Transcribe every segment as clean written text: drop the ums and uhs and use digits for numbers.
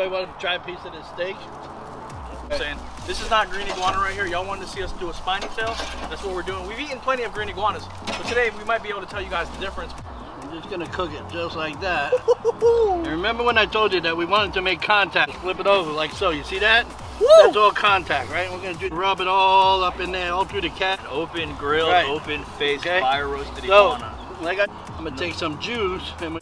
Anybody want to try a piece of this steak? I'm saying, this is not green iguana right here. Y'all wanted to see us do a spiny tail? That's what we're doing. We've eaten plenty of green iguanas, but today we might be able to tell you guys the difference. We're just gonna cook it just like that. And remember when I told you that we wanted to make contact? Flip it over like so. You see that? Woo! That's all contact, right? We're gonna rub it all up in there, all through the cat. Open grill, right. Open face, Okay. fire roasted So, iguana. like I'm gonna take some juice and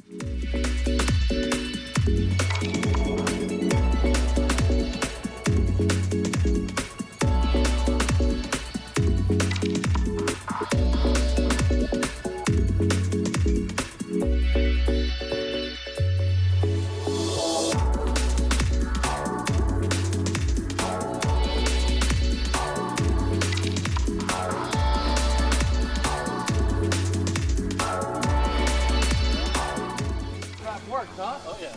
oh yeah.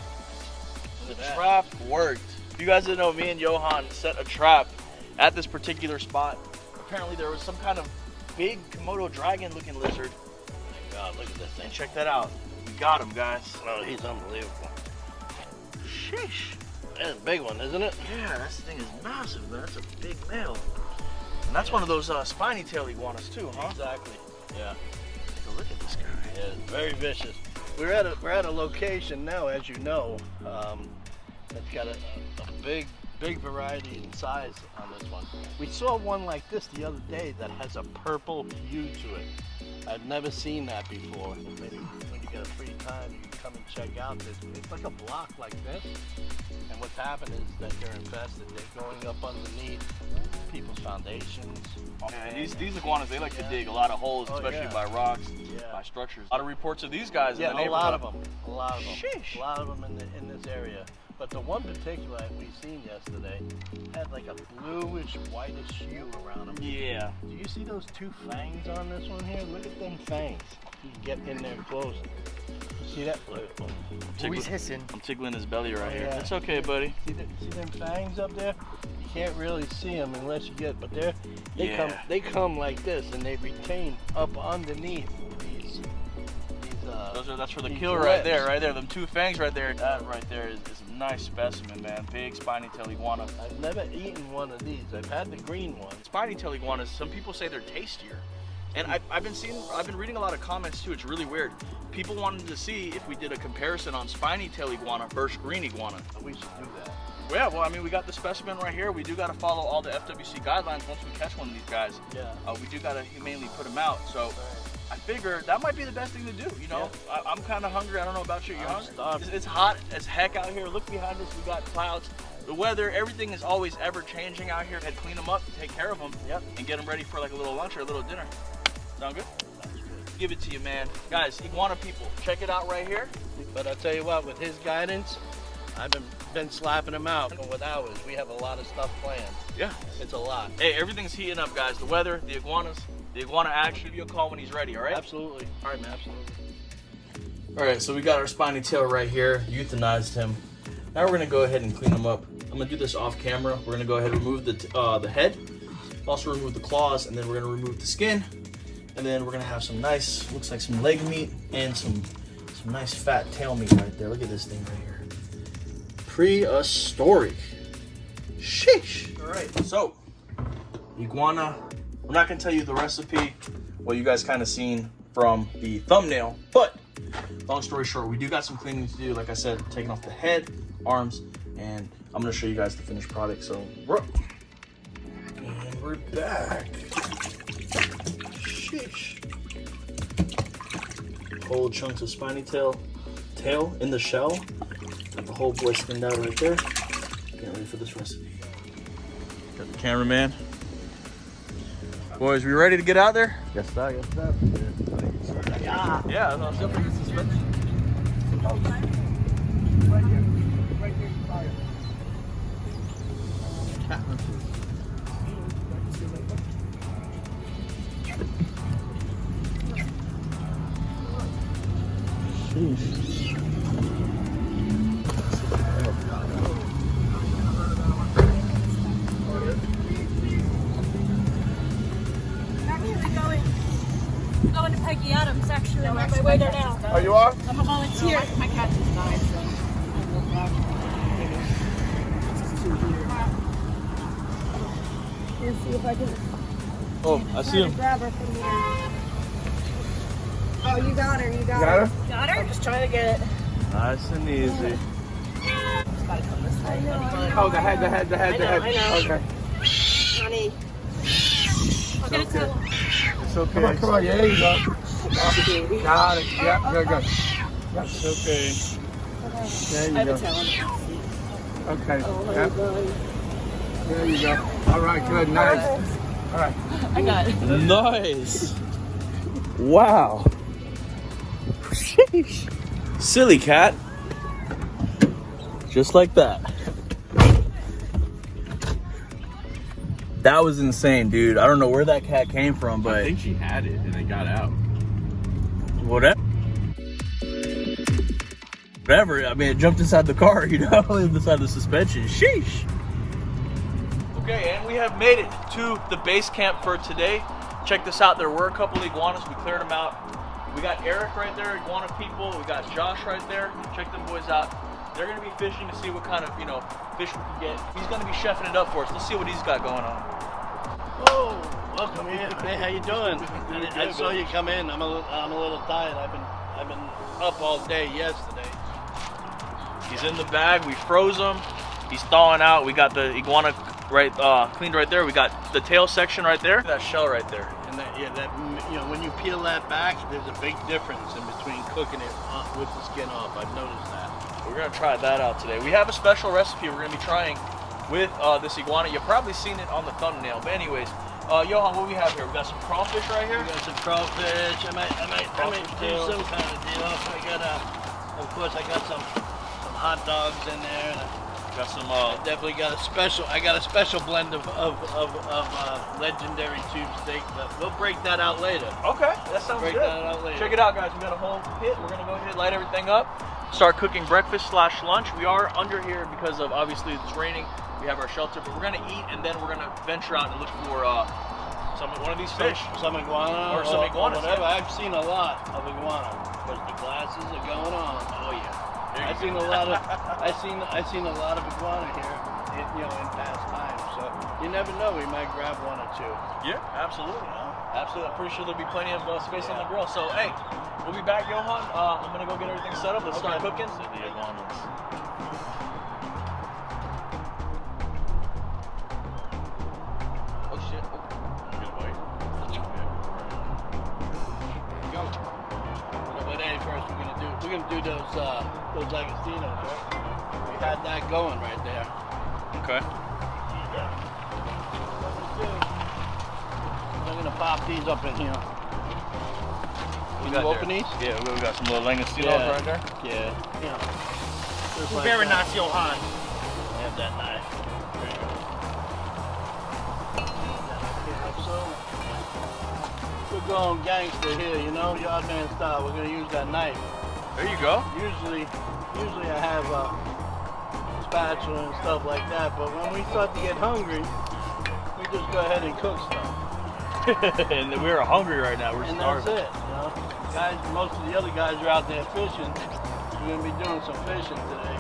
The trap worked. If you guys didn't know, me and Johan set a trap at this particular spot. Apparently there was some kind of big Komodo dragon looking lizard. My God, look at this thing. And check that out. We got him, guys. Oh, he's unbelievable. Sheesh. That's a big one, isn't it? Yeah, this thing is massive, man. That's a big male. And that's one of those spiny tail iguanas too, huh? Exactly. Yeah. So look at this guy. Yeah, it's very vicious. We're at a location now, as you know, that's got a big variety in size on this one. We saw one like this the other day that has a purple hue to it. I've never seen that before. Maybe when you get a free time, you can come and check out this. It's like a block like this. And what's happened is that they're infested. They're going up underneath people's foundations. Yeah, these iguanas, they like to dig a lot of holes, especially by rocks, by structures. A lot of reports of these guys in the neighborhood. A lot of them. A lot of them. Sheesh. A lot of them in this area. But the one particular we seen yesterday had like a bluish, whitish hue around them. Yeah. Do you see those two fangs on this one here? Look at them fangs. You can get in there close. See that? He's hissing. I'm tickling his belly right here. Yeah. It's okay, buddy. See them fangs up there? You can't really see them unless you get, but they come like this and they retain up underneath these. That's for the kill right there, Them two fangs right there. That right there is a nice specimen, man. Big spiny tail iguana. I've never eaten one of these. I've had the green one. Spiny tail iguanas, some people say they're tastier. And I've been reading a lot of comments too. It's really weird. People wanted to see if we did a comparison on spiny tail iguana versus green iguana. We should do that. Yeah, well, I mean, we got the specimen right here. We do got to follow all the FWC guidelines once we catch one of these guys. Yeah. We do got to humanely put them out. So I figure that might be the best thing to do. You know, I'm kind of hungry. I don't know about you. You hungry? It's hot as heck out here. Look behind us. We got clouds. The weather, everything is always ever changing out here. Had to clean them up, take care of them, and get them ready for like a little lunch or a little dinner. Sound good? Sounds good. Give it to you, man. Guys, iguana people, check it out right here. But I'll tell you what, with his guidance, I've been slapping him out with ours. We have a lot of stuff planned. Yeah. It's a lot. Hey, everything's heating up, guys. The weather, the iguanas, the iguana action. Give you a call when he's ready, all right? Absolutely. All right, man. Absolutely. All right, so we got our spiny tail right here. Euthanized him. Now we're gonna go ahead and clean him up. I'm gonna do this off camera. We're gonna go ahead and remove the head, also remove the claws, and then we're gonna remove the skin. And then we're gonna have some nice, looks like some leg meat and some nice fat tail meat right there. Look at this thing right here. Prehistoric. Sheesh. All right, so iguana. I'm not gonna tell you the recipe. Well, you guys kind of seen from the thumbnail, but long story short, we do got some cleaning to do. Like I said, taking off the head, arms, and I'm gonna show you guys the finished product. So, and we're back. Sheesh. Whole chunks of spiny tail in the shell. Got the whole boy skinned out right there. Getting ready for this recipe. Got the cameraman. Boys, we ready to get out there? Yes, sir. Yes, sir. Yeah, I was jumping in suspension. Right here, fire. Going to Peggy Adams, actually. I'm on my way there now. Oh, you are? I'm a volunteer. My cat just died, so I will see if I can Oh, I see try to him. grab her from here. Oh, you got her. You got Got her. her? Got her? I'm just trying to get it. Nice and easy. It's gotta come this way. Oh, the head. I know. Okay. Honey. I'll get it to It's okay. Come on, yeah, there you go. Got it. Yep, good. Yep. It's okay. There I you have go. a talent. Okay. Oh, my Yep. God. There you go. All right, good. Nice. All right. I got it. Nice. Wow. Sheesh. Silly cat. Just like that. That was insane, dude. I don't know where that cat came from, I but think she had it and it got out. whatever. Whatever. I mean, it jumped inside the car, you know, inside the suspension. Sheesh. Okay, and we have made it to the base camp for today. Check this out. There were a couple of iguanas. We cleared them out. We got Eric right there, iguana people. We got Josh right there. Check them boys out. They're going to be fishing to see what kind of, fish we can get. He's going to be chefing it up for us. Let's see what he's got going on. Oh, welcome in. Hey, how you doing? I saw you come in. I'm a little tired. I've been up all day yesterday. He's in the bag. We froze him. He's thawing out. We got the iguana cleaned right there. We got the tail section right there. That shell right there. And when you peel that back, there's a big difference in between cooking it with the skin off. I've noticed that. We're gonna try that out today. We have a special recipe we're gonna be trying with this iguana. You've probably seen it on the thumbnail. But anyways, Johan, what we have here? We got some crawfish right here. We got some crawfish. I might do some kind of deal. Of course, I got some hot dogs in there. And Got some. I definitely got a special. I got a special blend of legendary tube steak, but we'll break that out later. Okay, that sounds Break good. that out later. Check it out, guys. We got a whole pit. We're gonna go ahead and light everything up. Start cooking breakfast/lunch. We are under here because of obviously it's raining. We have our shelter, but we're gonna eat and then we're gonna venture out and look for one of these fish. Some iguana Or some iguanas, whatever. yeah. I've seen a lot of iguana because the glasses are going on. Oh yeah. I've seen a lot of iguana here, in past times. So you never know, we might grab one or two. Yeah, absolutely. Absolutely. I'm pretty sure there'll be plenty of space on the grill. So hey, we'll be back, Johan. I'm gonna go get everything set up. Let's start cooking. The iguanas. Oh shit. Oh. Good boy. Go. But hey, first we're gonna do those Agastinos, right? We had that going right there. Okay. I'm gonna pop these up in here. Can you open these? Yeah, we got some little langostinos Yeah. right there. Yeah. Just like Very that. nice, Johan. I have that knife. There you go. So, we're going gangster here, yard man style. We're gonna use that knife. There you go. Usually I have a spatula and stuff like that, but when we start to get hungry, we just go ahead and cook stuff. And we're hungry right now. We're And starving. that's it, Guys, most of the other guys are out there fishing. We're gonna be doing some fishing today.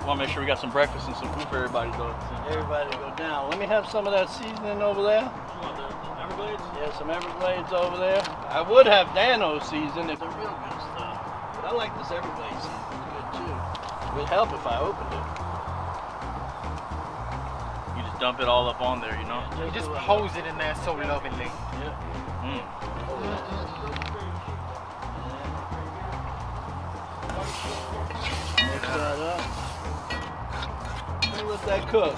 Want to make sure we got some breakfast and some food for everybody though. Everybody go down. Let me have some of that seasoning over there. Everglades? Yeah, some Everglades over there. I would have Dano season if they're real good stuff. But I like this Everglades season. It's good too. It would help if I opened it. You just dump it all up on there, You just pose it in there so lovingly. Yeah. Mm. Mix that up. Let that cook.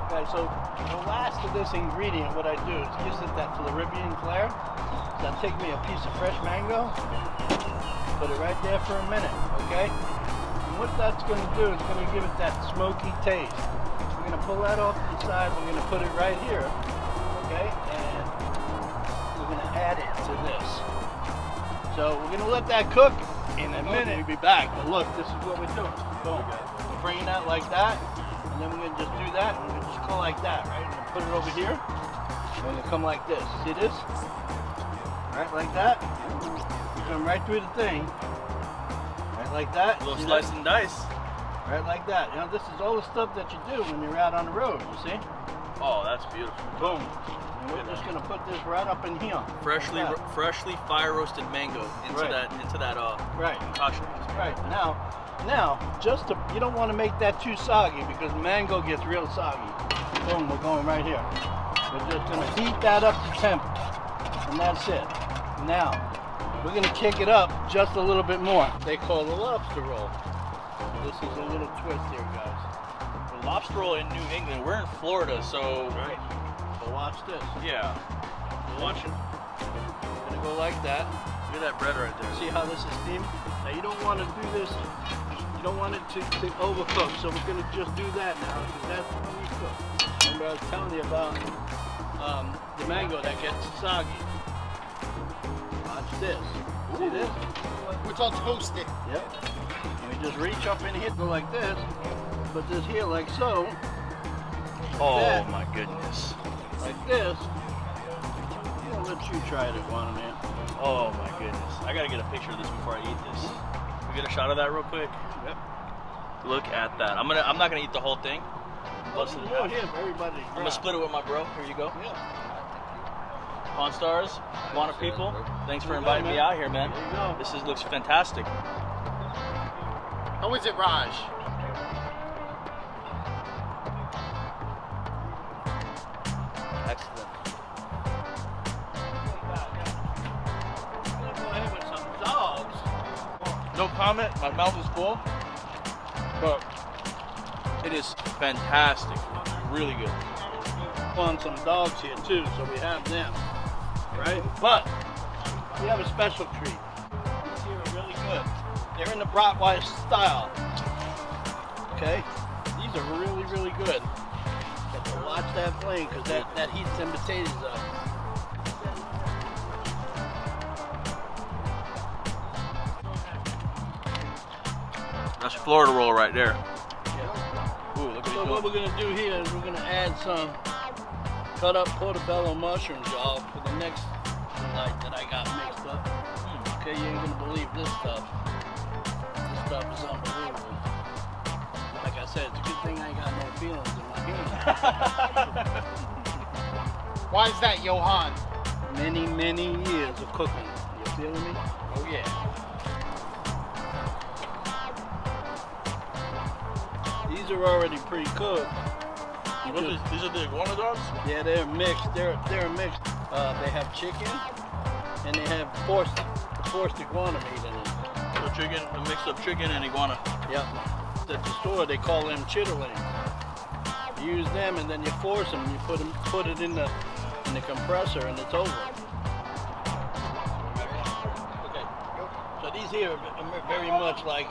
Okay, so the last of this ingredient, what I do is gives it that Floridian flair. So I take me a piece of fresh mango, put it right there for a minute, okay? And what that's going to do is going to give it that smoky taste. We're going to pull that off to the side. We're going to put it right here, okay? And we're going to add it to this. So we're going to let that cook. In a minute, we'll be back. But look, this is what we're doing. Boom. We're bringing that like that, and then we're going to just do that, and we're going to just go like that, right? And put it over here. We're going to come like this. See this? Right, like that. Come right through the thing. Right, like that. A little See slice that? and dice. Right, like that. This is all the stuff that you do when you're out on the road, you see? Oh, that's beautiful. Boom. And we're just gonna put this right up in here. Freshly fire roasted mango into Right. that Right. concoction. Right. Now, just to, you don't want to make that too soggy because mango gets real soggy. Boom, we're going right here. We're just gonna heat that up to temp, and that's it. Now, we're gonna kick it up just a little bit more. They call it a lobster roll. This is a little twist here, guys. The lobster roll in New England. We're in Florida, so Right. So watch this. yeah. Watch it. We're gonna go like that. Look at that bread right there. See how this is steamed? Now you don't want to do this. You don't want it to overcook. So we're gonna just do that now because that's pre-cooked. Remember I was telling you about the mango that gets soggy. Watch this. See this? It's all toasted. Yep. And we just reach up in here, go like this. Put this here like so. Oh that. my goodness. Like this. I'm gonna let you try it, Iguana man. Oh my goodness. I gotta get a picture of this before I eat this. We get a shot of that real quick. Yep. Look at that. I'm not gonna eat the whole thing. Busting it More out. here for everybody. I'm gonna split it with my bro. Here you go. Yeah. Pawn Stars, Iguana people. Thanks for There you go, inviting me man. out here, man. There you go. This looks fantastic. How is it, Raj? Excellent. Go ahead with some dogs. No comment. My mouth is full, but it is fantastic. Really good. On some dogs here too, so we have them, right? But we have a special treat. These here are really good. They're in the bratwurst style. Okay, these are really, really good. But to watch that flame, because that heats them potatoes up. That's Florida roll right there. Yeah. Ooh, look at So what we're gonna do here is we're gonna add some cut up portobello mushrooms, y'all, for the next light that I got mixed up. Okay, you ain't gonna believe this stuff. This stuff is unbelievable. Like I said, it's a good thing I ain't got no feelings in my hand. Why is that, Johan? Many, many years of cooking. You feeling me? Oh yeah. These are already pre-cooked. These are the iguana dogs? Yeah, they're mixed. They're mixed. They have chicken and they have forced iguana meat in it. So chicken, a mix of chicken and iguana. Yep. At the store they call them chitterlings. You use them and then you force them. You put it in the compressor and it's over. Okay. So these here are very much like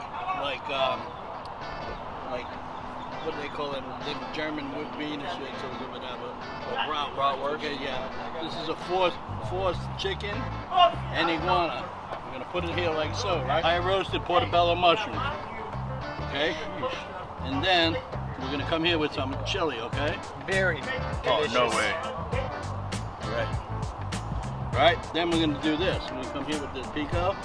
what do they call it? The German wood bean or whatever. Or bratwurst. Okay, yeah. This is a forced chicken and iguana. We're gonna put it here like so, right? I roasted portobello mushrooms. Okay? And then we're gonna come here with some chili, okay? Very Oh, delicious. no way. Right? Then we're gonna do this. We're gonna come here with this pico.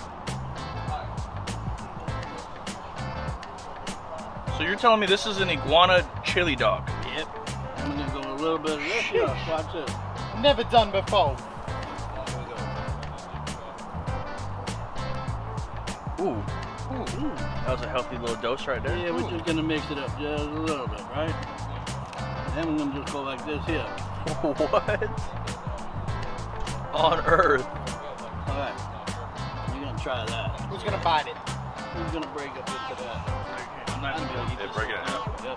So you're telling me this is an iguana chili dog? Yep. I'm gonna go a little bit of this here. Watch this. Never done before. Here we go. Ooh. That was a healthy little dose right there. Yeah, we're just gonna mix it up just a little bit, right? Then we're gonna just go like this here. What on earth? All right. We're gonna try that. Who's gonna bite it? Who's gonna break up into that? I'm not gonna be able to eat They this. break it in half. Yep. Yeah,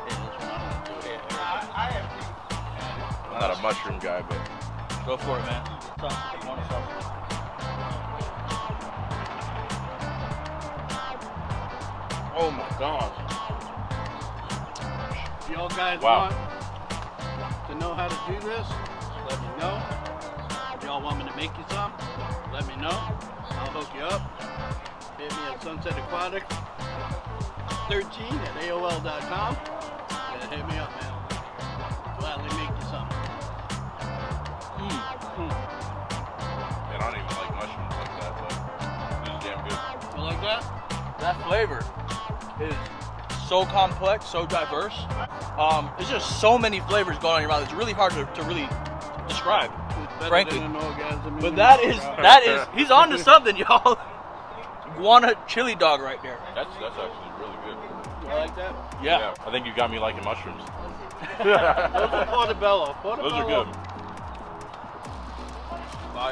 that's what I'm gonna do here. I'm not a mushroom guy, but Go for it, man. Sauce, iguana sauce. oh my gosh. If y'all guys Wow. want to know how to do this, let me know. If y'all want me to make you some, let me know. I'll hook you up. Hit me at Sunset Aquatic 13 at AOL.com. Yeah, hit me up, man. Gladly make you some. I don't even like mushrooms like that, but this is damn good. You like that? That flavor is so complex, so diverse. There's just so many flavors going on in your mouth. It's really hard to really describe, frankly. But that is, he's on to something, y'all. Iguana chili dog right there. That's actually really good. You like that? Yeah. I think you got me liking mushrooms. Those are portobello. Those are good.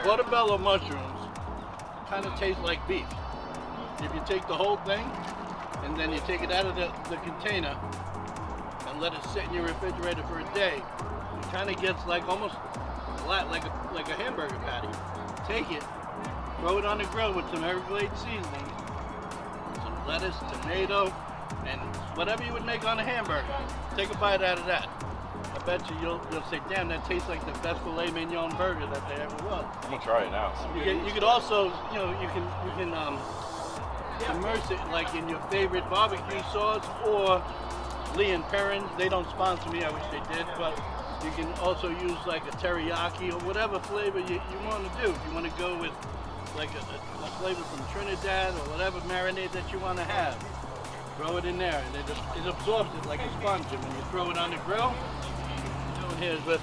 Portobello mushrooms kind of taste like beef. If you take the whole thing and then you take it out of the container and let it sit in your refrigerator for a day, it kind of gets like almost flat, like a hamburger patty. Take it, throw it on the grill with some Everglades seasoning, some lettuce, tomato, and whatever you would make on a hamburger. Take a bite out of that. I bet you'll say, damn, that tastes like the best filet mignon burger that there ever was. I'm gonna try it now. You could also, you can immerse it like in your favorite barbecue sauce or Lee and Perrins. They don't sponsor me, I wish they did, but you can also use like a teriyaki or whatever flavor you want to do. If you want to go with like a flavor from Trinidad or whatever marinade that you want to have, throw it in there and it absorbs it like a sponge. And when you throw it on the grill, here's we're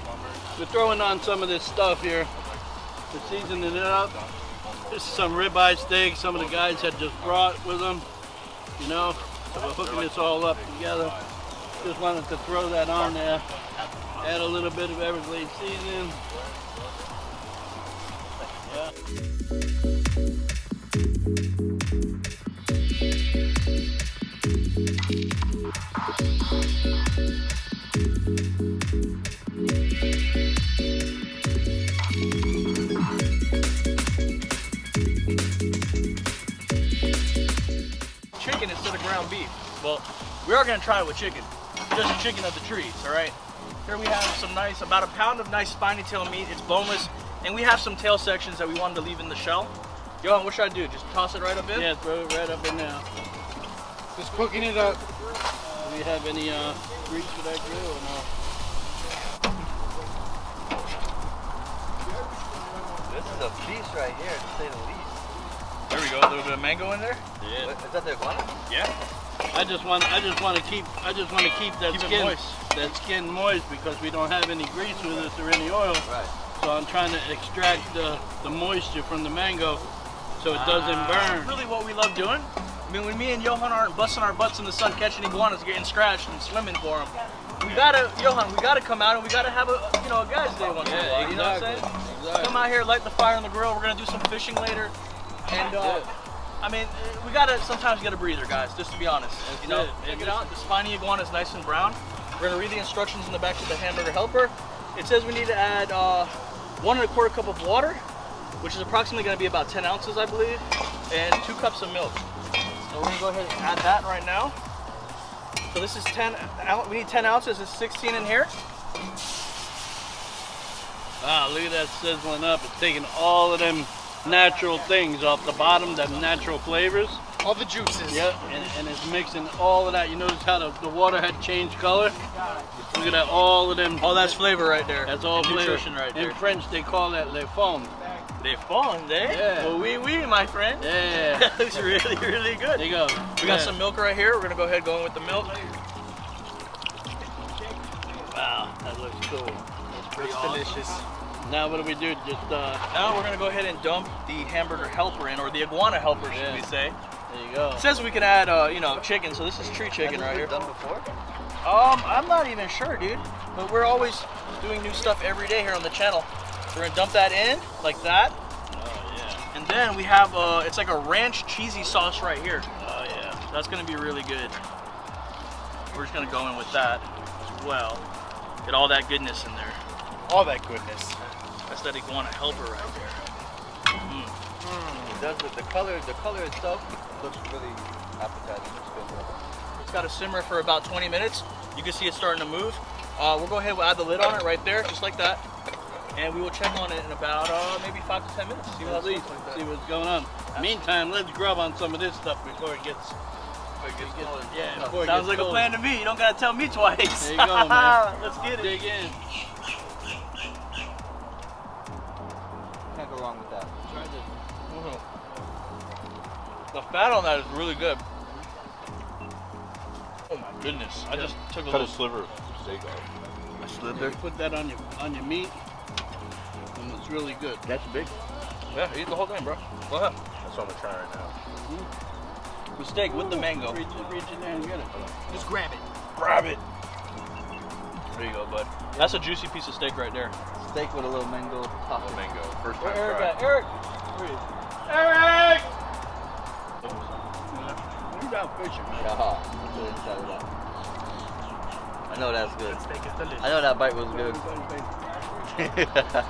throwing on some of this stuff here. We're seasoning it up. This is some ribeye steak some of the guys had just brought with them, so we're hooking this all up together. Just wanted to throw that on there. Add a little bit of Everglades seasoning. Yeah. Chicken instead of ground beef. Well, we are gonna try it with chicken. Just chicken of the trees, all right? Here we have some nice, about a pound of nice spiny tail meat. It's boneless, and we have some tail sections that we wanted to leave in the shell. Johan, what should I do? Just toss it right up in? Yeah, throw it right up in there. Just cooking it up. Do you have any grease for that grill or no? This is a feast right here, to say the least. There we go. A little bit of mango in there. Yeah. Is that the iguana? Yeah. I just want to keep that skin moist because we don't have any grease with us or any oil. Right. So I'm trying to extract the moisture from the mango so it doesn't burn. Really what we love doing. I mean, when me and Johan aren't busting our butts in the sun catching iguanas, getting scratched and swimming for them, we gotta come out and we gotta have a guy's day once in a while. You know what I'm saying? Exactly. Come out here, light the fire on the grill. We're gonna do some fishing later, and I mean, we gotta sometimes get a breather, guys. Just to be honest, check it out. The spiny iguana is nice and brown. We're gonna read the instructions in the back of the hamburger helper. It says we need to add 1 1/4 cup of water, which is approximately gonna be about 10 ounces, I believe, and 2 cups of milk. So we're gonna go ahead and add that right now. So this is 10. We need 10 ounces. It's 16 in here. Ah, look at that sizzling up. It's taking all of them natural things off the bottom, them natural flavors. All the juices. Yep, and it's mixing all of that. You notice how the water had changed color? Look at that, all of them. Oh, that's flavor right there. That's all flavor. Nutrition right there. In French, they call that le fond. They fond, eh? Yeah. Oh, oui, my friend. Yeah. That looks really, really good. There you go. We got some milk right here. We're gonna go ahead and go in with the milk. Wow, that looks cool. It's pretty delicious. Now what do we do? Just Now we're gonna go ahead and dump the hamburger helper in, or the iguana helper, should we say? there you go. It says we can add, chicken. So this is tree chicken right here. Done before? I'm not even sure, dude. But we're always doing new stuff every day here on the channel. We're gonna dump that in like that. Oh yeah. And then we have it's like a ranch cheesy sauce right here. Oh yeah. That's gonna be really good. We're just gonna go in with that as well. Get all that goodness in there. All that goodness. That's that iguana helper right there. It does the color itself looks really appetizing. Looks good. It's got to simmer for about 20 minutes. You can see it starting to move. We'll go ahead and add the lid on it right there, just like that. And we will check on it in about maybe 5 to 10 minutes. See what it looks like that. See what's going on. Meantime, let's grub on some of this stuff before it gets. Before it Sounds gets like cold. a plan to me. You don't gotta tell me twice. There you go, man. Let's get it. Dig in. Can't go wrong with that. Try this. The fat on that is really good. Oh my goodness! I just took a Cut little a sliver of steak off. A slither. Put that on your meat, and it's really good. That's big. Yeah, eat the whole thing, bro. Go ahead. That's what I'm gonna try right now. The steak with the mango. Reach in there and get it. Just grab it. Grab it. There you go, bud. That's a juicy piece of steak right there. Steak with a little mango top. Oh, mango. First Where time Eric try. at? Eric! Where is he? Eric! You're down fishing, man. Yeah, good inside of that. I know that's good. Steak is delicious. I know that bite was good.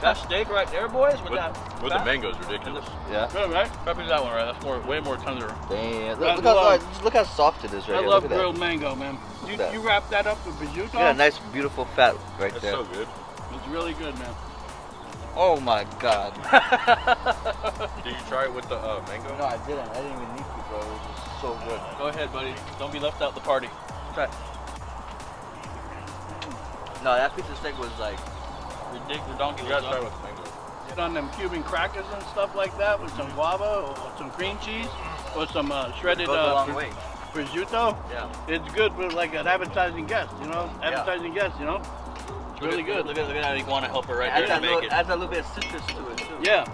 That steak right there, boys, with that. With the mango's ridiculous. Yeah. Good, right? Copy that one, right? That's way more tender. Damn. I Look how soft it is right I here. love Look at grilled that. mango, man. That. You wrap that up with prosciutto. Yeah, nice, beautiful fat right That's there. so good. It's really good, man. Oh my god. Did you try it with the mango? No, I didn't. I didn't even need to, bro. It was just so good. Go ahead, buddy. Don't be left out the party. Try. No, that piece of steak was like. Ridiculous donkey You gotta try it legs. with mango. Get on them Cuban crackers and stuff like that with some guava or some cream cheese or some shredded Goes a long way. prosciutto. Yeah. It's good for like an appetizing guest, you know? Appetizing guest, you know? It's really good. Look at that iguana helper right Adds there to that make little, it. adds a little bit of citrus to it too. Yeah.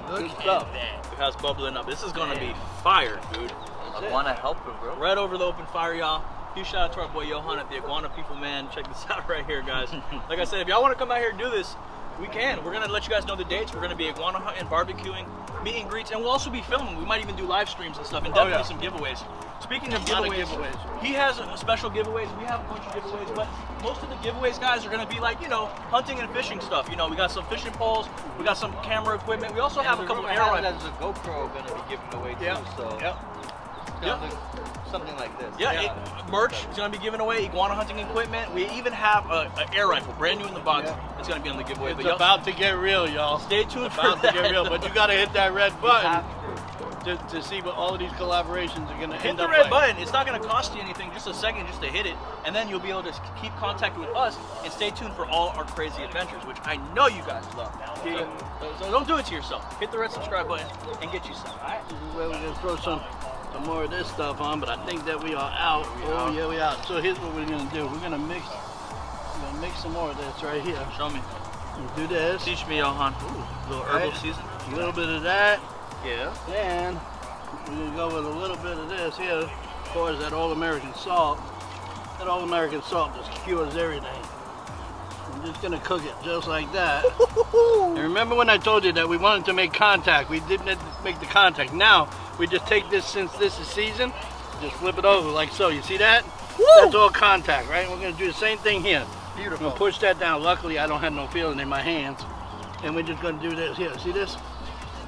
Good stuff. It has bubbling up. This is gonna be fire, dude. Iguana helper, bro. Right over the open fire, y'all. Huge shout out to our boy Johan at the Iguana People, man. Check this out right here, guys. Like I said, if y'all want to come out here and do this, we can. We're gonna let you guys know the dates. We're gonna be iguana hunting, barbecuing, meet and greets, and we'll also be filming. We might even do live streams and stuff, and definitely some giveaways. Speaking of Lot of giveaways, giveaways. he has special giveaways. We have a bunch of giveaways, but most of the giveaways, guys, are gonna be like, you know, hunting and fishing stuff. You know, we got some fishing poles, we got some camera equipment. We also have a couple air rifles. There's a GoPro gonna be given away too, Yeah. so Yep. it's gonna look something like this. Yeah, merch is going to be given away, iguana hunting equipment. We even have an air rifle, brand new in the box. It's going to be on the giveaway. It's But about to get real, y'all. stay tuned for About to get real, but you gotta hit that red button Have to see what all of these collaborations are gonna Hit end the up red like. button. It's not going to cost you anything, just a second just to hit it. And then you'll be able to keep contact with us and stay tuned for all our crazy adventures, which I know you guys love. So don't do it to yourself. Hit the red subscribe button and get you some. All right? This is where we're gonna throw some more of this stuff on, but I think that we are out. Oh yeah, we out. So here's what we're gonna do. We're gonna mix some more of this right here. Show me. Do this. Teach me, Johan. Ooh, little herbal Right. season. A little bit of that. Yeah. Then we're gonna go with a little bit of this here. Of course, that all-American salt. That all-American salt just cures everything. I'm just gonna cook it just like that. And remember when I told you that we wanted to make contact? We didn't make the contact. Now we just take this, since this is seasoned, just flip it over like so. You see that? That's all contact, right? We're gonna do the same thing here. Beautiful. I'm gonna push that down. Luckily, I don't have no feeling in my hands. And we're just gonna do this here. See this?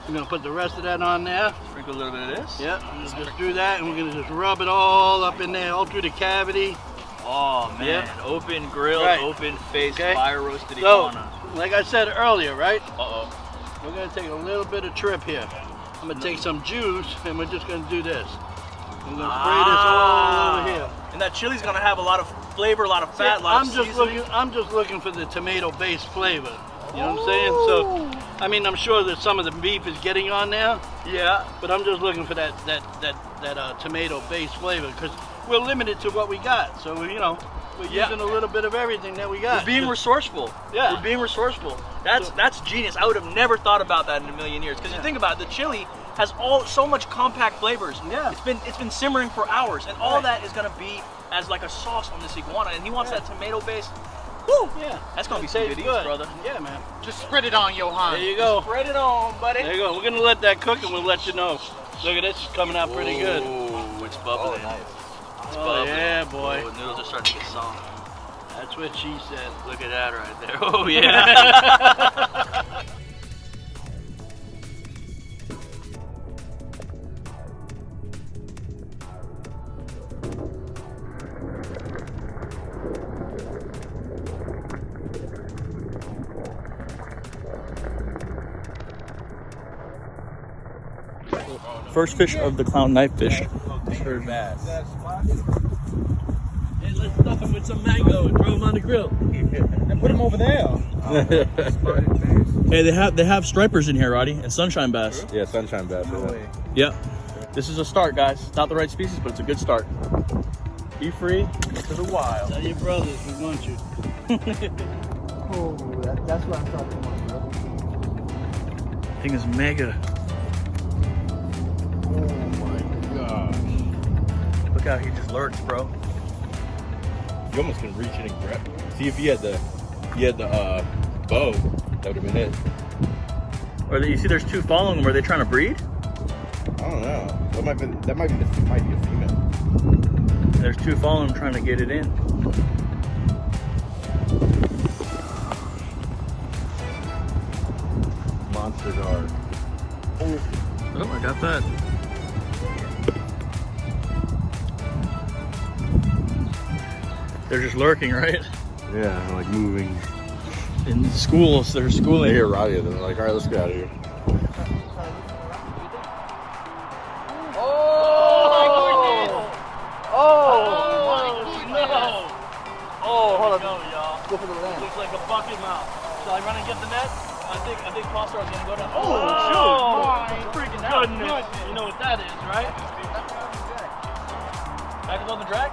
We're gonna put the rest of that on there. Sprinkle a little bit of this. Yep. Just do that, and we're gonna just rub it all up in there, all through the cavity. Oh man, Yep. open grilled, Right. open face, Okay. fire roasted So, iguana. like I said earlier, right? Uh-oh. We're gonna take a little bit of trip here. I'm gonna take some juice, and we're just gonna do this. I'm gonna spray this all over here. And that chili's gonna have a lot of flavor, a lot of fat, a lot I'm of just seasoning. looking for the tomato-based flavor. You know what I'm saying? So, I mean, I'm sure that some of the beef is getting on there, Yeah. but I'm just looking for that tomato-based flavor, because we're limited to what we got. So, you know, we're Yeah. using a little bit of everything that we got. We're being resourceful. Yeah. We're being resourceful. That's genius. I would have never thought about that in a million years. Because you think about it, the chili has so much compact flavors. Yeah. It's been simmering for hours, and all Right. that is gonna be as like a sauce on this iguana. And he wants that tomato base. Woo! Yeah. That's gonna be It some tastes good eats, brother. Yeah, man. Just spread it on, Johan. There you go. Spread it on, buddy. There you go. We're gonna let that cook, and we'll let you know. Look at this, it's coming out pretty good. Ooh, it's Oh, bubbling. nice. It's Oh bubbling. yeah, boy. Oh, the noodles are starting to get soft. That's what she said. Look at that right there. Oh yeah. First fish of the clown knife fish. Bird bass. Hey, let's stuff him with some mango and throw him on the grill. And put him over there. Hey, they have stripers in here, Roddy, and sunshine bass. Yeah, sunshine bass. Yep. This is a start, guys. It's not the right species, but it's a good start. Be free to the wild. Tell your brothers we want you. Oh, that's what I'm talking about, bro. Thing is mega. Oh my gosh. Look how he just lurks, bro. You almost can reach in and grab. See if he had the bow, that would have been it. Or you see, there's two following him. Are they trying to breed? I don't know. That might be a female. There's two following him trying to get it in. Monsters are. Oh, I got that. They're just lurking, right? Yeah, like moving. In schools, they're schooling. They hear Raya, and they're like, all right, let's get out of here. Go for the land. Looks like a bucket mouth. Shall I run and get the net? I think Paul Star's gonna go down. Oh, my freaking goodness! You know what that is, right? Back is on the drag?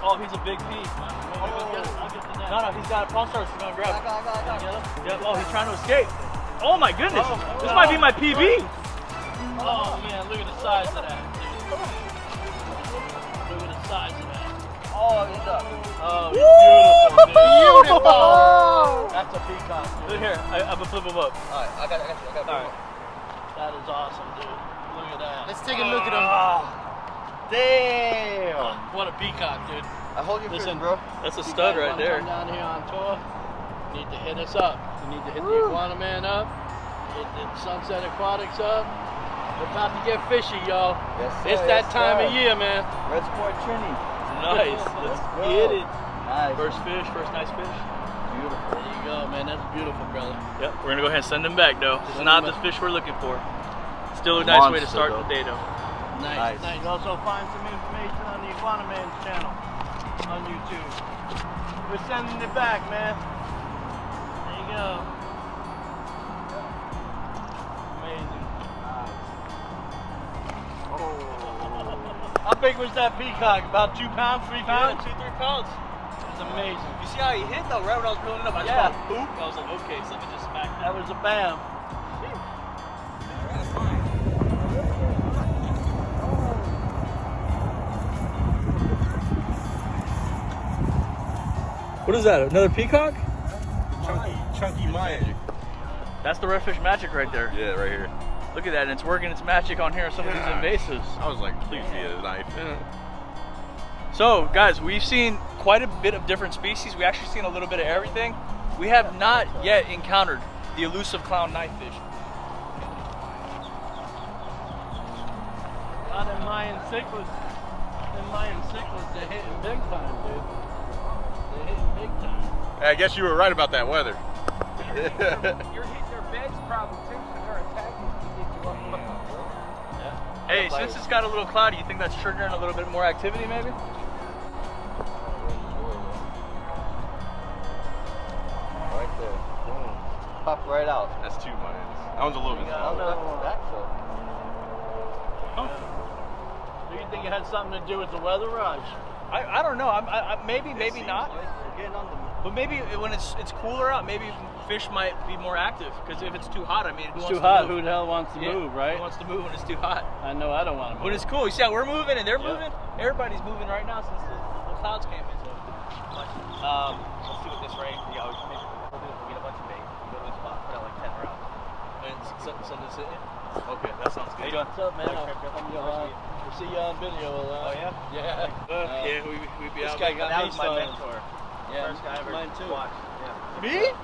Oh, he's a big piece. I'll get the net. No, he's got Paul Star's gonna grab it. Yeah, oh, he's trying to escape. Oh my goodness! This might be my PB. Oh man, look at the size of that, dude. Look at the size of that. Oh, he's up. Oh, he's beautiful, dude. Beautiful! That's a peacock, dude. Look here, I'm gonna flip him up. Alright, I got you. All right. That is awesome, dude. Look at that. Let's take a look at him. Damn! What a peacock, dude. I hold your Listen, fish, bro. That's a You stud guys right wanna there. Come down here on tour. You need to hit us up. You need to hit the Iguana Man up. Hit the Sunset Aquatics up. We're about to get fishy, y'all. Yes, sir, It's that yes, time sir. of year, man. Red Sport Trini. Nice. Let's go. get it. Nice. First fish, first nice fish. Beautiful. There you go, man. That's beautiful, brother. Yep, we're gonna go ahead and send him back though. This is Send not him the back. fish we're looking for. Still a nice way to Monster, start though. the day though. Nice. Nice. You also find some information on the Iguana Man's channel on YouTube. We're sending it back, man. There you go. Amazing. How big was that peacock? About 2 pounds, 3 pounds? 2-3 pounds. It was amazing. You see how he hit though, right when I was pulling it up? I just Yeah. thought, boop. I was like, okay, something just smacked That was a bam. What is that? Another peacock? Chunky magic. That's the redfish magic right there. Yeah, right here. Look at that, and it's working its magic on here on some of these invasives. I was like, please be a knife. So, guys, we've seen quite a bit of different species. We actually seen a little bit of everything. We have not yet encountered the elusive clown knifefish. On them Mayan cichlids. Them Mayan cichlids, they're hitting big time, dude. They're hitting big time. I guess you were right about that weather. You're hitting their beds probably too, so they're attacking to get you up. Hey, since it's got a little cloudy, you think that's triggering a little bit more activity, maybe? Right there. Boom. Pop right out. That's 2 Mayans. That one's a little bit Oh, smaller. that's so. Do you think it had something to do with the weather, Raj? I don't know. Maybe not. Getting on the. But maybe when it's cooler out, maybe fish might be more active. Because if it's too hot, I mean, It's too hot. Who the hell wants to Yeah, move, right? Who wants to move when it's too hot? I know I don't want to move. But it's cool. You see how we're moving and they're Yeah. moving? Everybody's moving right now since the clouds came in. So, let's see what this rain. Yeah, we'll get a bunch of bait. Go to the spot, put out like 10 rounds. And send this in. Okay, that sounds good. How you doing? What's up, man? We'll see you on video. Oh, yeah? Yeah. Yeah, we'd be This out. guy got That me was my started. mentor. Yeah, First guy I ever mine too. watched. Me?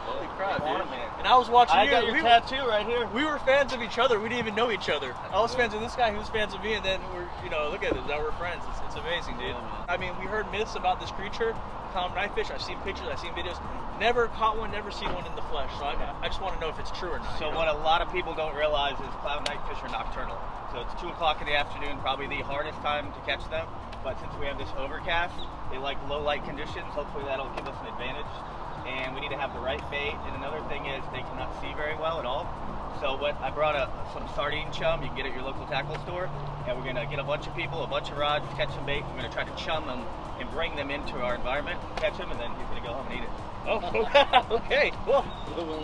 Holy crap, Iguana dude. Man. And I was watching I you. got your we, tattoo right here. we were fans of each other. We didn't even know each other. I was fans of this guy, he was fans of me, and then we're, look at this. Now we're friends. It's amazing, dude. Yeah, man. I mean, we heard myths about this creature, clown knifefish. I've seen pictures, I've seen videos. Never caught one, never seen one in the flesh. So I just want to know if it's true or not. So what a lot of people don't realize is clown knifefish are nocturnal. So it's 2 o'clock in the afternoon, probably the hardest time to catch them. But since we have this overcast, they like low light conditions. Hopefully that'll give us an advantage. And we need to have the right bait. And another thing is they cannot see very well at all. So what I brought some sardine chum you can get at your local tackle store, and we're gonna get a bunch of people, a bunch of rods, catch some bait. We're gonna try to chum them and bring them into our environment, catch them, and then he's gonna go home and eat it. Oh, okay. Well,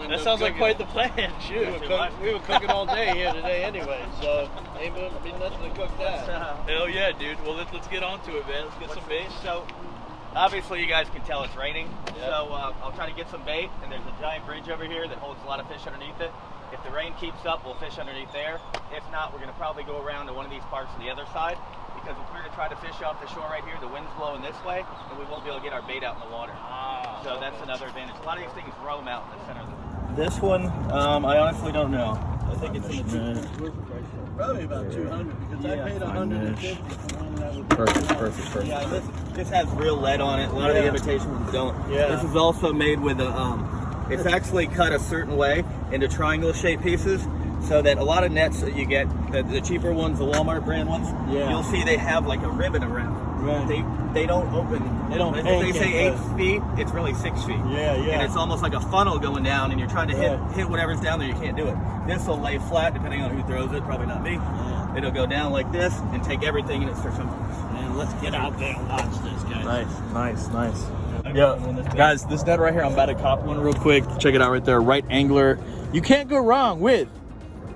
that sounds like quite the plan. Shoot, we were cooking all day here today anyway, so ain't gonna be nothing to cook that. Hell yeah, dude. Well, let's get on to it, man. Let's get some bait. So, obviously you guys can tell it's raining, Yeah. so I'll try to get some bait, and there's a giant bridge over here that holds a lot of fish underneath it. If the rain keeps up, we'll fish underneath there. If not, we're gonna probably go around to one of these parts on the other side, because if we're gonna try to fish off the shore right here, the wind's blowing this way, and we won't be able to get our bait out in the water. So that's another advantage. A lot of these things roam out in the center of the... This one, I honestly don't know. I think it's in the... Probably about 200 because I paid 150 for one that was Perfect. Yeah, this has real lead on it. A lot of the imitation ones don't. Yeah. This is also made with a, it's actually cut a certain way into triangle shaped pieces, so that a lot of nets that you get, the cheaper ones, the Walmart brand ones, you'll see they have like a ribbon around. Right. They don't open. They don't If they say pancake 8 feet, it's really 6 feet. Yeah. And it's almost like a funnel going down, and you're trying to hit whatever's down there. You can't do it. This will lay flat, depending on who throws it. Probably not me. Yeah. It'll go down like this and take everything, and it starts. Man, let's get out there and watch this, guys. Nice. Yeah, guys, this net right here, I'm about to cop one real quick. Check it out right there, right angler. You can't go wrong with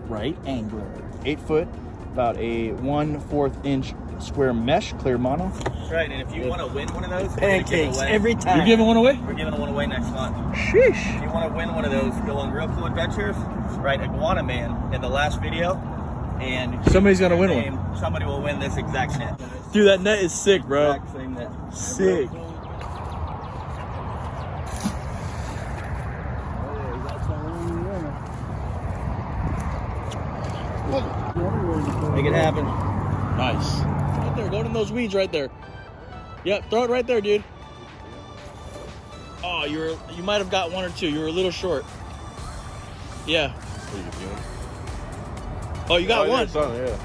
right angler. 8 foot, about a 1/4 inch square mesh, clear mono. That's right, and if you want to win one of those, Pancakes every time. You're giving one away? We're giving one away next month. Sheesh. If you want to win one of those, go on Real Cool Adventures, write Iguanaman in the last video, and Somebody's gonna win one. Somebody will win this exact net. Dude, that net is sick, bro. Exact same net. Sick. Make it happen. Nice. Right there, go in those weeds right there. Yep, throw it right there, dude. Oh, you might have got one or two. You were a little short. Yeah. Oh, you got one. Yeah.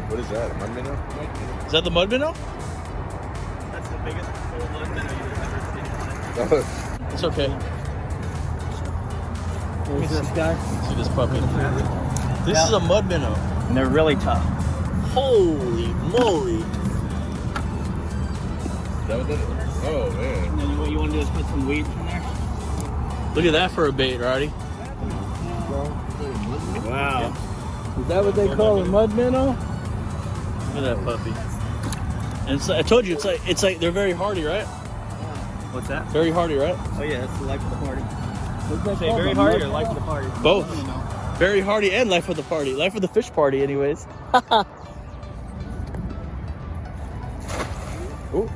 What is that? A mud minnow? Is that the mud minnow? That's the biggest full mud minnow you've ever seen. It's okay. Who's this guy? See this puppy. This is a mud minnow. And they're really tough. Holy moly. Is that what that is? Oh, man. And then what you want to do is put some weeds in there. Look at that for a bait, Roddy. Wow. Is that what they call a mud minnow? Look at that puppy. And I told you, it's like they're very hardy, right? What's that? Very hardy, right? Oh yeah, that's the life of the party. What's that Say called? very A hardy mud- or life of the party? Both. Very hardy and life of the party. Life of the fish party, anyways. Ooh.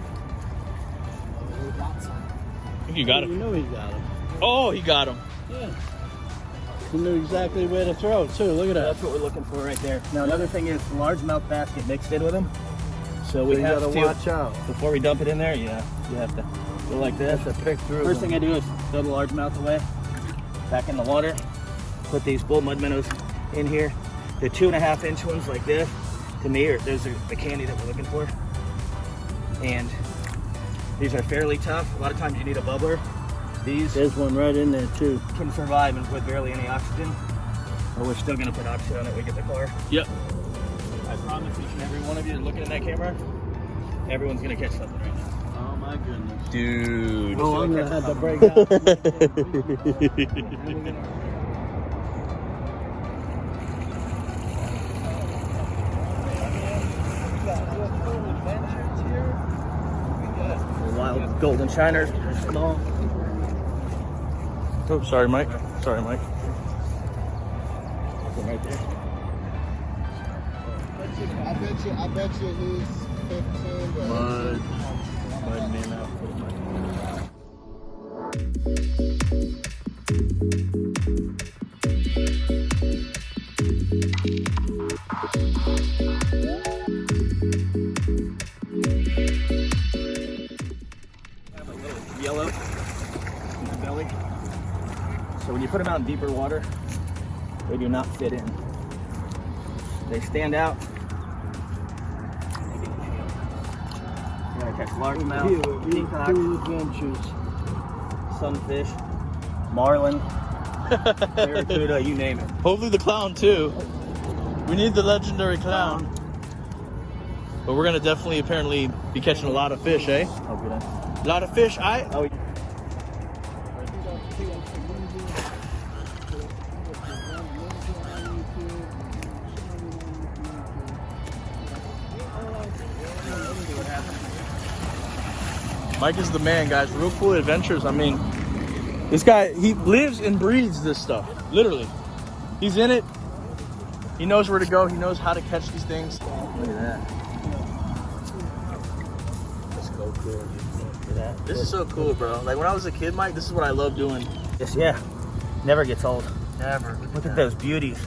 I think you got You him. know he got him. Oh, he got him. Yeah. He knew exactly where to throw too. Look at that. That's what we're looking for right there. Now another thing is largemouth bass get mixed in with them. So we You have gotta to watch out. before we dump it in there. Yeah, you have to go like this. Have to pick through First them. thing I do is throw the largemouth away, back in the water. Put these bull mud minnows in here. The 2.5 inch ones like this, to me, those are the candy that we're looking for. And these are fairly tough. A lot of times you need a bubbler. These There's one right in there too. can survive with barely any oxygen. Or we're still gonna put oxygen on it when we get the car. Yep. I promise each and every one of you looking in that camera, everyone's gonna catch something right now. Oh my goodness. Dude. Oh, I'm gonna have to break out. Wild golden shiners, small. Oh, sorry, Mike. Sorry, Mike. Right there. I bet you he's 15. But Mud minnow. Have a little yellow in the belly. So when you put them out in deeper water, they do not fit in. They stand out. You're gonna catch largemouth, peacock, Two adventures. sunfish, marlin, Barracuda, you name it. Hopefully the clown too. We need the legendary clown. But we're gonna definitely apparently be catching a lot of fish, eh? A lot of fish, I. Oh, Mike is the man, guys. Real cool adventures. I mean, this guy, he lives and breathes this stuff. Literally. He's in it. He knows where to go. He knows how to catch these things. Look at that. That's so cool. Look at that. This is so cool, bro. Like when I was a kid, Mike, this is what I love doing. yes, yeah. Never gets old. Never. Look at those beauties.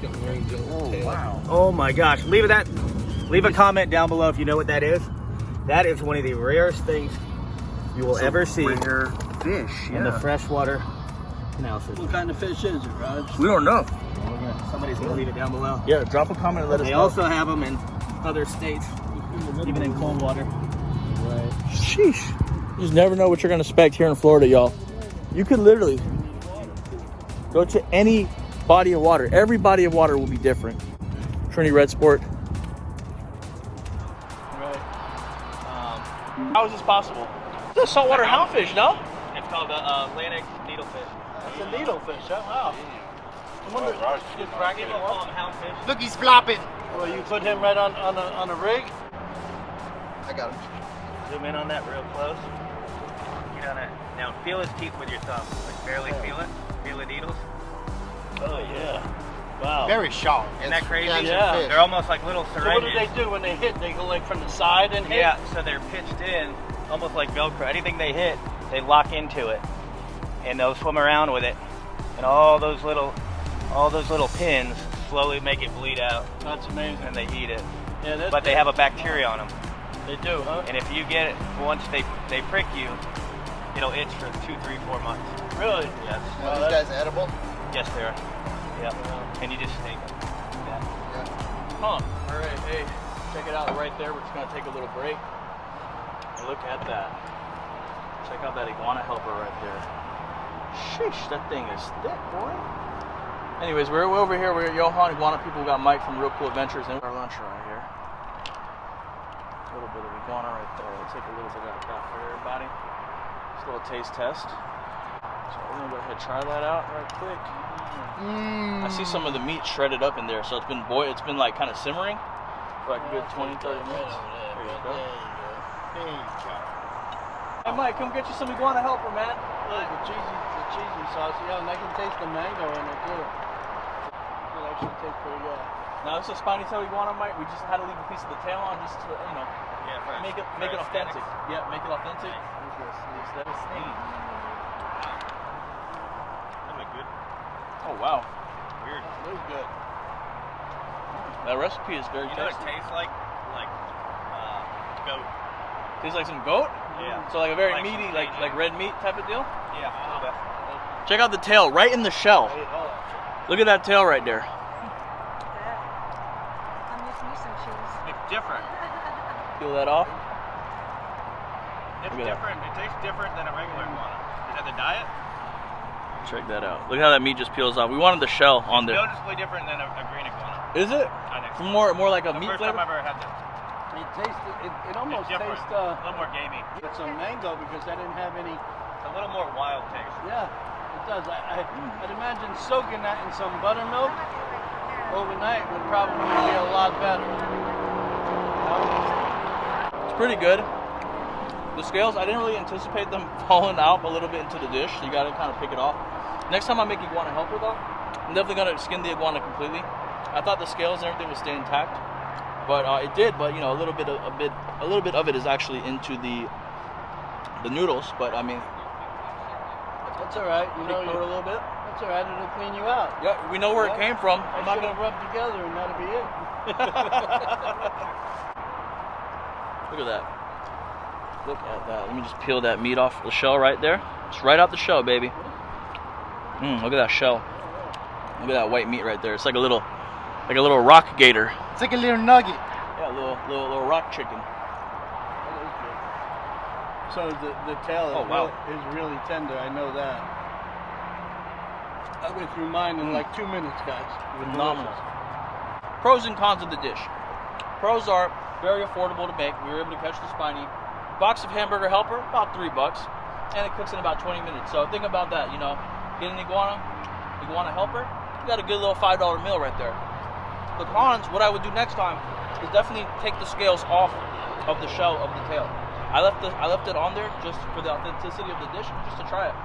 Oh, wow. Oh my gosh. Leave a comment down below if you know what that is. That is one of the rarest things you will ever see Rare fish. in the freshwater canal system. What kind of fish is it, Raj? We don't know. Somebody's gonna leave it down below. Yeah, drop a comment and let us They know. also have them in other states, even in cold water. Right. Sheesh. You just never know what you're gonna expect here in Florida, y'all. You could literally go to any body of water. Every body of water will be different. Trinity Red Sport. Right. How is this possible? This is a saltwater houndfish, no? It's called the Atlantic needlefish. That's a needlefish, huh? Wow. I wonder, you crack him Call up? them houndfish. Look, he's flopping. Well, you put him right on a rig? I got him. Zoom in on that real close. Get on it. Now feel his teeth with your thumb. Like barely feel it. Feel the needles. Oh, yeah. Wow. Very sharp. Isn't that crazy? Yeah. They're almost like little So what syringes. do they do when they hit? They go like from the side and hit? Yeah, so they're pitched in, almost like Velcro. Anything they hit, they lock into it, and they'll swim around with it, and all those little pins slowly make it bleed out, That's amazing. and they eat it. Yeah, that's But they have a bacteria on them, They do, huh? and if you get it once they prick you, it'll itch for 2, 3, 4 months. Really? Yes. Are these guys edible? Yes, they are. Yep. And you just take them. Yeah. Huh. All right, hey, check it out right there. We're just gonna take a little break. And look at that. Check out that iguana helper right there. Sheesh, that thing is thick, boy. Anyways, we're over here. We're at Johan Iguana People. We got Mike from Real Cool Adventures and our lunch right here. A little bit of iguana right there. We'll take a little bit of that for everybody. Just a little taste test. So we're gonna go ahead and try that out right quick. I see some of the meat shredded up in there, so it's been like kind of simmering for like a good 20-30 minutes. There you go. Hey Mike, come get you some iguana helper, man. Look, the cheesy sauce. Yeah, and I can taste the mango in it too. It actually tastes pretty good. Now this is a spiny tail iguana, Mike. We just had to leave a piece of the tail on just to, Yeah, for make it authentic. Yeah, make it authentic. Instead of snake. That look good. Oh wow, Weird. It was good. that recipe is very You know what it tasty. tastes like? Like goat. Tastes like some goat. Yeah. So like a very Like meaty, some like Cajun. red meat type of deal. Yeah, a little bit. Check out the tail right in the shell. Hey, hold on. Look at that tail right there. I'm missing me some cheese. It's different. Peel that off. It's Look at that. different. It tastes different than a regular iguana. Is that the diet? Check that out. Look how that meat just peels off. We wanted the shell on there. Noticeably different than a green iguana. Is it? I think so. More like a The meat first flavor? time I've ever had this. It almost It's different. tastes a little more gamey. with some mango because I didn't have any. It's a little more wild taste. Yeah, it does. I'd imagine soaking that in some buttermilk overnight would probably be a lot better. It's pretty good. The scales, I didn't really anticipate them falling out a little bit into the dish. You gotta kind of pick it off. Next time I make iguana helper though, I'm definitely gonna skin the iguana completely. I thought the scales and everything would stay intact, but it did. But you know, a little bit of it is actually into the noodles. But I mean, That's all right. You know, it a little bit. that's all right. It'll clean you out. Yeah, we know where it came from. I I'm not should have gonna. rubbed together, and that'll be it. Look at that. Look at that. Let me just peel that meat off the shell right there. Just right out the shell, baby. Look at that shell. Look at that white meat right there. It's like a little rock gator. It's like a little nugget. Yeah, little rock chicken. So the tail Oh, wow. is really tender. I know that. I went through mine in like 2 minutes, guys. Phenomenal. Pros and cons of the dish. Pros are very affordable to make. We were able to catch the spiny. Box of hamburger helper, about $3, and it cooks in about 20 minutes. So think about that. You know, get an iguana helper. You got a good little $5 meal right there. The cons, what I would do next time is definitely take the scales off of the shell of the tail. I left it on there just for the authenticity of the dish, just to try it.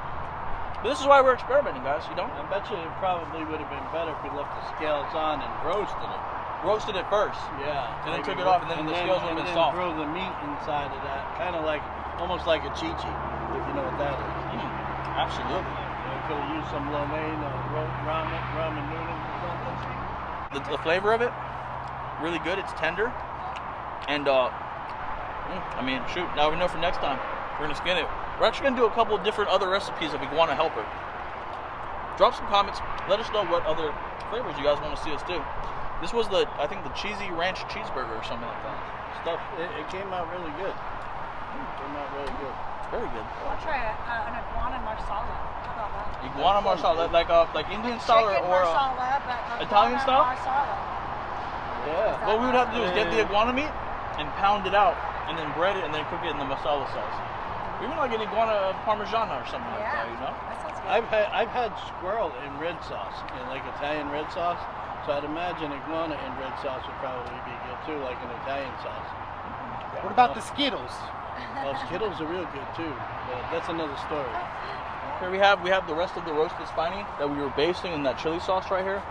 But this is why we're experimenting, guys. You know, I bet you it probably would have been better if we left the scales on and roasted it. roasted it first. Yeah. And then took it off, and then the scales would have been soft. Throw the meat inside of that, kind of like, almost like a chichi, if you know what that is. Absolutely. You could have used some lo mein or ramen noodles or something. The flavor of it, really good. It's tender, and I mean, shoot. Now we know for next time we're gonna skin it. We're actually gonna do a couple of different other recipes of iguana helper. Drop some comments. Let us know what other flavors you guys want to see us do. This was I think the cheesy ranch cheeseburger or something like that. It came out really good. Came out really good. Very good. I'll try an iguana marsala. How about that? Iguana marsala, like Indian style Chicken or marsala, but Italian iguana style? Marsala. Yeah. What we would have to do is get the iguana meat and pound it out, and then bread it, and then cook it in the masala sauce. Even like an iguana parmigiana or something like that, you know? That sounds good. I've had squirrel in red sauce, in like Italian red sauce. So I'd imagine iguana in red sauce would probably be good too, like an Italian sauce. What about the Skittles? Well, Skittles are real good too, but that's another story. Here we have the rest of the roasted spiny that we were basting in that chili sauce right here.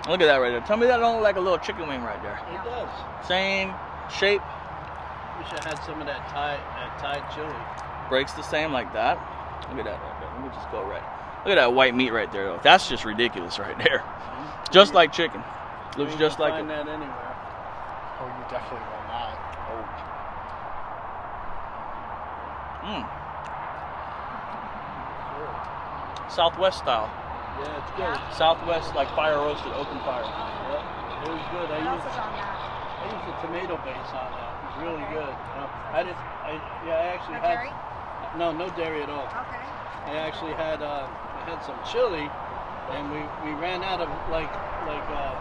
Look at that right there. Tell me that don't look like a little chicken wing right there. It does. Same shape, Wish I had some of that Thai chili. breaks the same like that. Look at that right there. Let me just go right. Look at that white meat right there. Though. That's just ridiculous right there. Just like chicken. Looks You just can like find it. that anywhere. Oh, you definitely will not. Southwest style. Yeah, it's good. Southwest, like fire roasted, open fire. Yeah, it was good. What else is on that? I used a tomato base on that. It was really good. You know, I actually No had dairy? no dairy at all. Okay. I actually had some chili, and we ran out of like a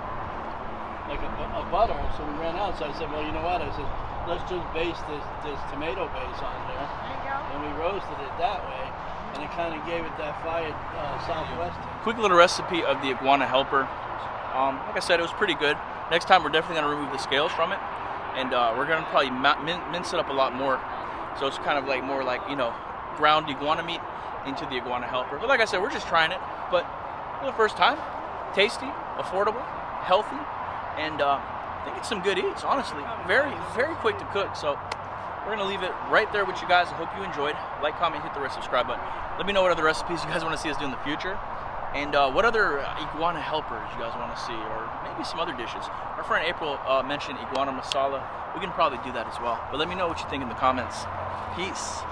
butter, so we ran out. So I said, well, you know what? I said, let's just base this tomato base on here, There you go. and we roasted it that way, and it kind of gave it that fired Southwest. Quick little recipe of the iguana helper. Like I said, it was pretty good. Next time we're definitely going to remove the scales from it, and we're going to probably mince it up a lot more. So it's kind of like more like, you know, ground iguana meat into the iguana helper. But like I said, we're just trying it. But for the first time, tasty, affordable, healthy, and I think it's some good eats, honestly. Very, very quick to cook. So we're going to leave it right there with you guys. I hope you enjoyed. Like, comment, hit the red subscribe button. Let me know what other recipes you guys want to see us do in the future. And what other iguana helpers you guys want to see, or maybe some other dishes. Our friend April mentioned iguana masala. We can probably do that as well. But let me know what you think in the comments. Peace.